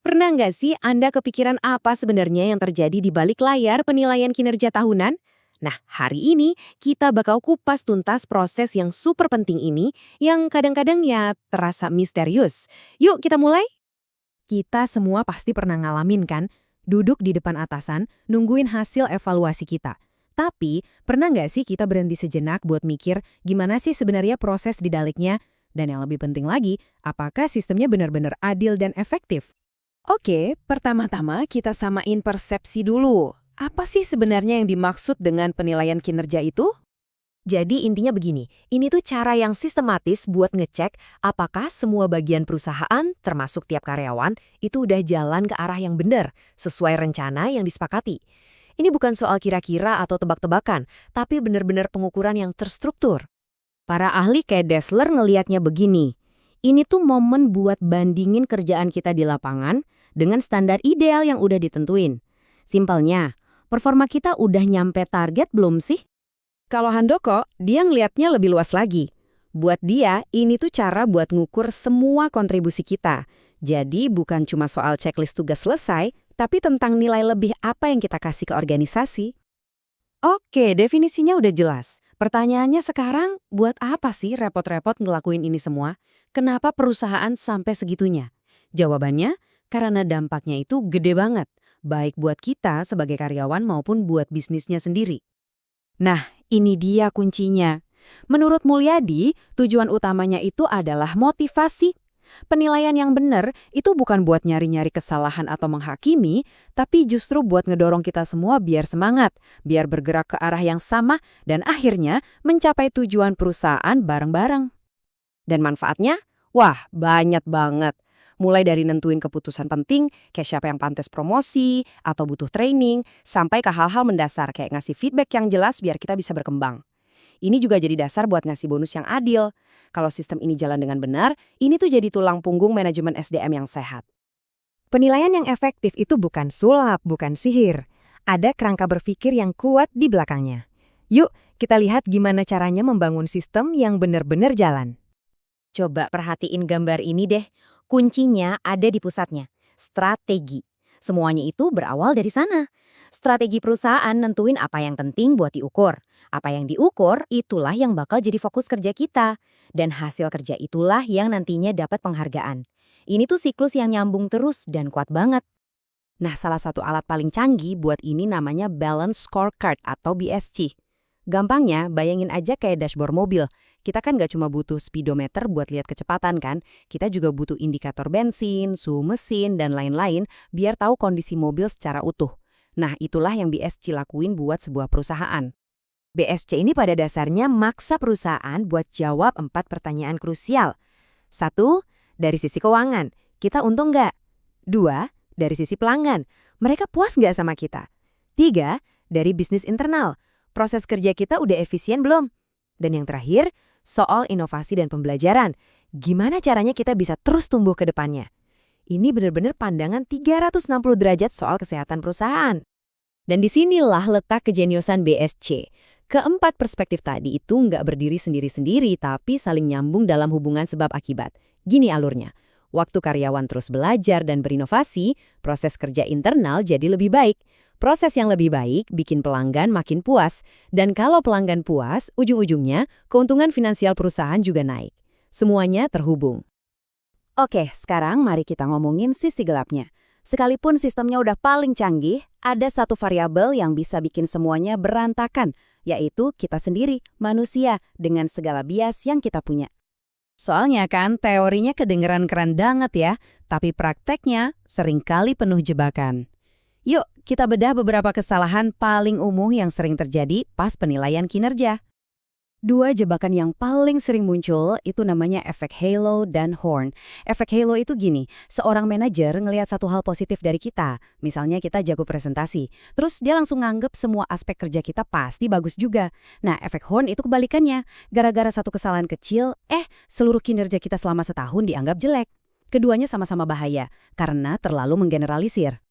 Pernah nggak sih Anda kepikiran apa sebenarnya yang terjadi di balik layar penilaian kinerja tahunan? Nah, hari ini kita bakal kupas tuntas proses yang super penting ini yang kadang-kadang ya terasa misterius. Yuk kita mulai. Kita semua pasti pernah ngalamin kan? Duduk di depan atasan, nungguin hasil evaluasi kita. Tapi, pernah nggak sih kita berhenti sejenak buat mikir gimana sih sebenarnya proses di baliknya? Dan yang lebih penting lagi, apakah sistemnya benar-benar adil dan efektif? Oke, pertama-tama kita samain persepsi dulu. Apa sih sebenarnya yang dimaksud dengan penilaian kinerja itu? Jadi intinya begini, ini tuh cara yang sistematis buat ngecek apakah semua bagian perusahaan, termasuk tiap karyawan, itu udah jalan ke arah yang benar, sesuai rencana yang disepakati. Ini bukan soal kira-kira atau tebak-tebakan, tapi benar-benar pengukuran yang terstruktur. Para ahli kayak Dessler ngelihatnya begini, ini tuh momen buat bandingin kerjaan kita di lapangan dengan standar ideal yang udah ditentuin. Simpelnya, performa kita udah nyampe target belum sih? Kalau Handoko, dia ngelihatnya lebih luas lagi. Buat dia, ini tuh cara buat ngukur semua kontribusi kita. Jadi bukan cuma soal checklist tugas selesai, tapi tentang nilai lebih apa yang kita kasih ke organisasi. Oke, definisinya udah jelas. Pertanyaannya sekarang, buat apa sih repot-repot ngelakuin ini semua? Kenapa perusahaan sampai segitunya? Jawabannya, karena dampaknya itu gede banget, baik buat kita sebagai karyawan maupun buat bisnisnya sendiri. Nah, ini dia kuncinya. Menurut Mulyadi, tujuan utamanya itu adalah motivasi. Penilaian yang benar itu bukan buat nyari-nyari kesalahan atau menghakimi, tapi justru buat ngedorong kita semua biar semangat, biar bergerak ke arah yang sama, dan akhirnya mencapai tujuan perusahaan bareng-bareng. Dan manfaatnya? Wah, banyak banget. Mulai dari nentuin keputusan penting, kayak siapa yang pantas promosi, atau butuh training, sampai ke hal-hal mendasar kayak ngasih feedback yang jelas biar kita bisa berkembang. Ini juga jadi dasar buat ngasih bonus yang adil. Kalau sistem ini jalan dengan benar, ini tuh jadi tulang punggung manajemen SDM yang sehat. Penilaian yang efektif itu bukan sulap, bukan sihir. Ada kerangka berpikir yang kuat di belakangnya. Yuk, kita lihat gimana caranya membangun sistem yang benar-benar jalan. Coba perhatiin gambar ini deh. Kuncinya ada di pusatnya. Strategi. Semuanya itu berawal dari sana. Strategi perusahaan nentuin apa yang penting buat diukur. Apa yang diukur, itulah yang bakal jadi fokus kerja kita. Dan hasil kerja itulah yang nantinya dapat penghargaan. Ini tuh siklus yang nyambung terus dan kuat banget. Nah, salah satu alat paling canggih buat ini namanya Balance Scorecard atau BSC. Gampangnya, bayangin aja kayak dashboard mobil. Kita kan nggak cuma butuh speedometer buat lihat kecepatan kan, kita juga butuh indikator bensin, suhu mesin, dan lain-lain biar tahu kondisi mobil secara utuh. Nah, itulah yang BSC lakuin buat sebuah perusahaan. BSC ini pada dasarnya maksa perusahaan buat jawab 4 pertanyaan krusial. 1. Dari sisi keuangan, kita untung nggak? 2. Dari sisi pelanggan, mereka puas nggak sama kita? 3. Dari bisnis internal, proses kerja kita udah efisien belum? Dan yang terakhir, soal inovasi dan pembelajaran. Gimana caranya kita bisa terus tumbuh ke depannya? Ini benar-benar pandangan 360 derajat soal kesehatan perusahaan. Dan disinilah letak kejeniusan BSC. Keempat perspektif tadi itu nggak berdiri sendiri-sendiri, tapi saling nyambung dalam hubungan sebab akibat. Gini alurnya. Waktu karyawan terus belajar dan berinovasi, proses kerja internal jadi lebih baik. Proses yang lebih baik bikin pelanggan makin puas. Dan kalau pelanggan puas, ujung-ujungnya keuntungan finansial perusahaan juga naik. Semuanya terhubung. Oke, sekarang mari kita ngomongin sisi gelapnya. Sekalipun sistemnya udah paling canggih, ada satu variabel yang bisa bikin semuanya berantakan, yaitu kita sendiri, manusia, dengan segala bias yang kita punya. Soalnya kan teorinya kedengeran keren banget ya, tapi prakteknya seringkali penuh jebakan. Yuk, kita bedah beberapa kesalahan paling umum yang sering terjadi pas penilaian kinerja. 2 jebakan yang paling sering muncul itu namanya efek halo dan horn. Efek halo itu gini, seorang manajer ngelihat satu hal positif dari kita. Misalnya kita jago presentasi, terus dia langsung nganggep semua aspek kerja kita pasti bagus juga. Nah, efek horn itu kebalikannya. Gara-gara satu kesalahan kecil, seluruh kinerja kita selama setahun dianggap jelek. Keduanya sama-sama bahaya, karena terlalu menggeneralisir.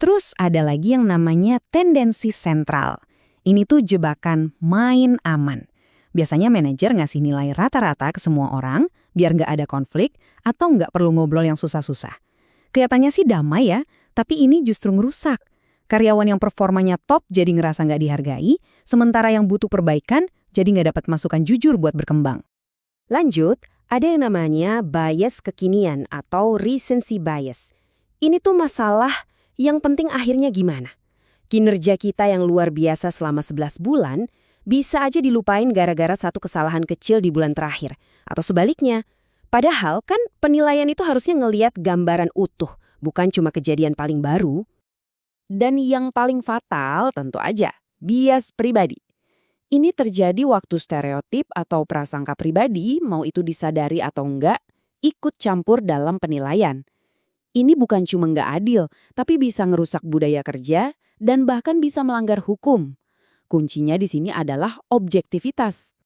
Terus ada lagi yang namanya tendensi sentral. Ini tuh jebakan main aman. Biasanya manajer ngasih nilai rata-rata ke semua orang, biar nggak ada konflik atau nggak perlu ngobrol yang susah-susah. Kelihatannya sih damai ya, tapi ini justru ngerusak. Karyawan yang performanya top jadi ngerasa nggak dihargai, sementara yang butuh perbaikan jadi nggak dapat masukan jujur buat berkembang. Lanjut, ada yang namanya bias kekinian atau recency bias. Ini tuh masalah yang penting akhirnya gimana? Kinerja kita yang luar biasa selama 11 bulan bisa aja dilupain gara-gara satu kesalahan kecil di bulan terakhir. Atau sebaliknya. Padahal kan penilaian itu harusnya ngeliat gambaran utuh, bukan cuma kejadian paling baru. Dan yang paling fatal tentu aja, bias pribadi. Ini terjadi waktu stereotip atau prasangka pribadi, mau itu disadari atau enggak, ikut campur dalam penilaian. Ini bukan cuma nggak adil, tapi bisa ngerusak budaya kerja dan bahkan bisa melanggar hukum. Kuncinya di sini adalah objektivitas.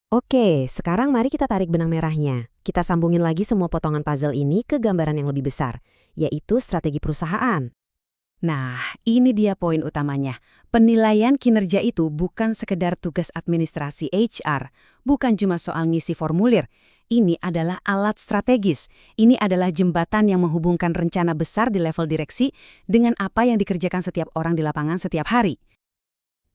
Oke, sekarang mari kita tarik benang merahnya. Kita sambungin lagi semua potongan puzzle ini ke gambaran yang lebih besar, yaitu strategi perusahaan. Nah, ini dia poin utamanya. Penilaian kinerja itu bukan sekedar tugas administrasi HR, bukan cuma soal ngisi formulir. Ini adalah alat strategis. Ini adalah jembatan yang menghubungkan rencana besar di level direksi dengan apa yang dikerjakan setiap orang di lapangan setiap hari.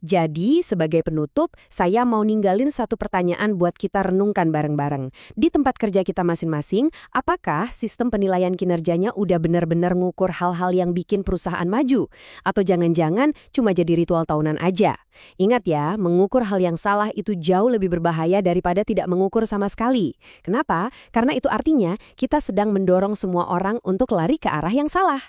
Jadi, sebagai penutup, saya mau ninggalin satu pertanyaan buat kita renungkan bareng-bareng. Di tempat kerja kita masing-masing, apakah sistem penilaian kinerjanya udah benar-benar ngukur hal-hal yang bikin perusahaan maju? Atau jangan-jangan cuma jadi ritual tahunan aja? Ingat ya, mengukur hal yang salah itu jauh lebih berbahaya daripada tidak mengukur sama sekali. Kenapa? Karena itu artinya kita sedang mendorong semua orang untuk lari ke arah yang salah.